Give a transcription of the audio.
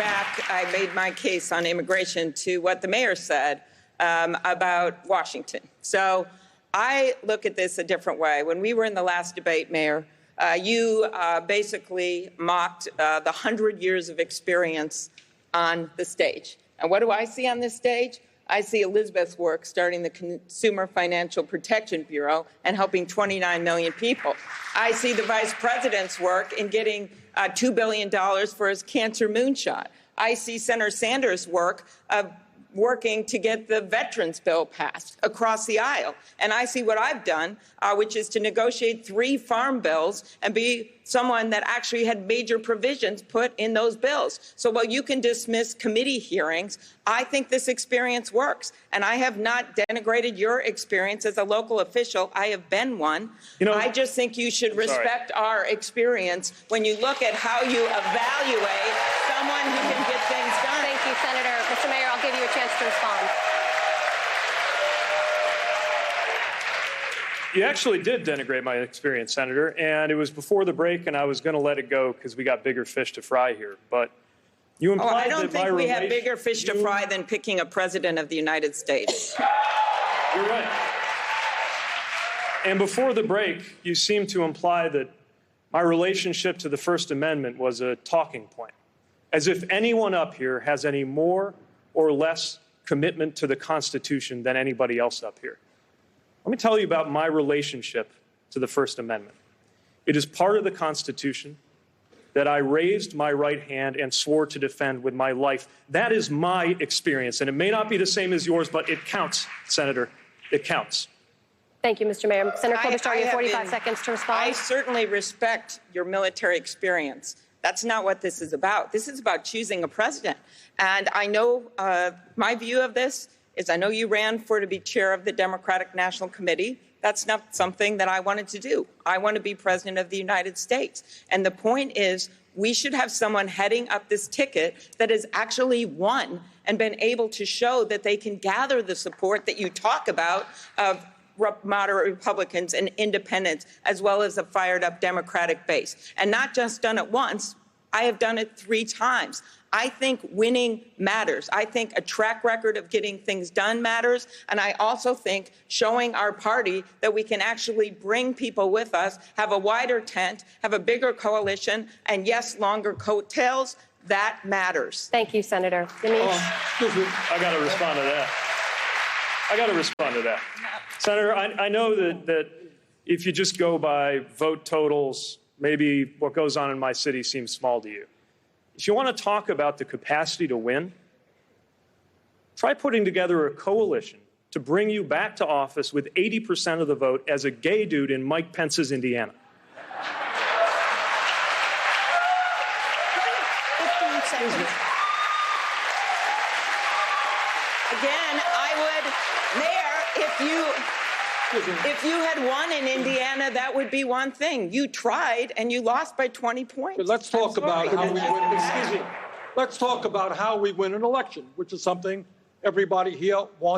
back, I made my case on immigration to what the mayor said about Washington. So I look at this a different way. When we were in the last debate, Mayor, you basically mocked the 100 years of experience on the stage. And what do I see on this stage? I see Elizabeth's work starting the Consumer Financial Protection Bureau and helping 29 million people. I see the vice president's work in getting $2 billion for his cancer moonshot. I see Senator Sanders' work working to get the veterans bill passed across the aisle. And I see what I've done, which is to negotiate 3 farm bills and be someone that actually had major provisions put in those bills. So while you can dismiss committee hearings, I think this experience works. And I have not denigrated your experience as a local official. I have been one. I just think you should respect our experience when you look at how you evaluate someone who can get things done. Thank you, Senator. Mr. Mayor, I'll give you a chance to respond. You actually did denigrate my experience, Senator, and it was before the break, and I was going to let it go because we got bigger fish to fry here. But you implied I don't think we have bigger fish to fry than picking a president of the United States. You're right. And before the break, you seemed to imply that my relationship to the First Amendment was a talking point, as if anyone up here has any more or less commitment to the Constitution than anybody else up here. Let me tell you about my relationship to the First Amendment. It is part of the Constitution that I raised my right hand and swore to defend with my life. That is my experience, and it may not be the same as yours, but it counts, Senator. It counts. Thank you, Mr. Mayor. Senator Klobuchar, you have 45 seconds to respond. I certainly respect your military experience. That's not what this is about. This is about choosing a president. And I know my view of this is I know you ran to be chair of the Democratic National Committee. That's not something that I wanted to do. I want to be president of the United States. And the point is we should have someone heading up this ticket that has actually won and been able to show that they can gather the support that you talk about of moderate Republicans and independents, as well as a fired-up Democratic base. And not just done it once. I have done it 3 times. I think winning matters. I think a track record of getting things done matters. And I also think showing our party that we can actually bring people with us, have a wider tent, have a bigger coalition, and yes, longer coattails, that matters. Thank you, Senator. I got to respond to that. Senator, I know that if you just go by vote totals, maybe what goes on in my city seems small to you. If you want to talk about the capacity to win, try putting together a coalition to bring you back to office with 80% of the vote as a gay dude in Mike Pence's Indiana. Again, I would, Mayor, if you had won in Indiana, that would be one thing. You tried and you lost by 20 points. But let's talk about how we win. Excuse me. Let's talk about how we win an election, which is something everybody here wants.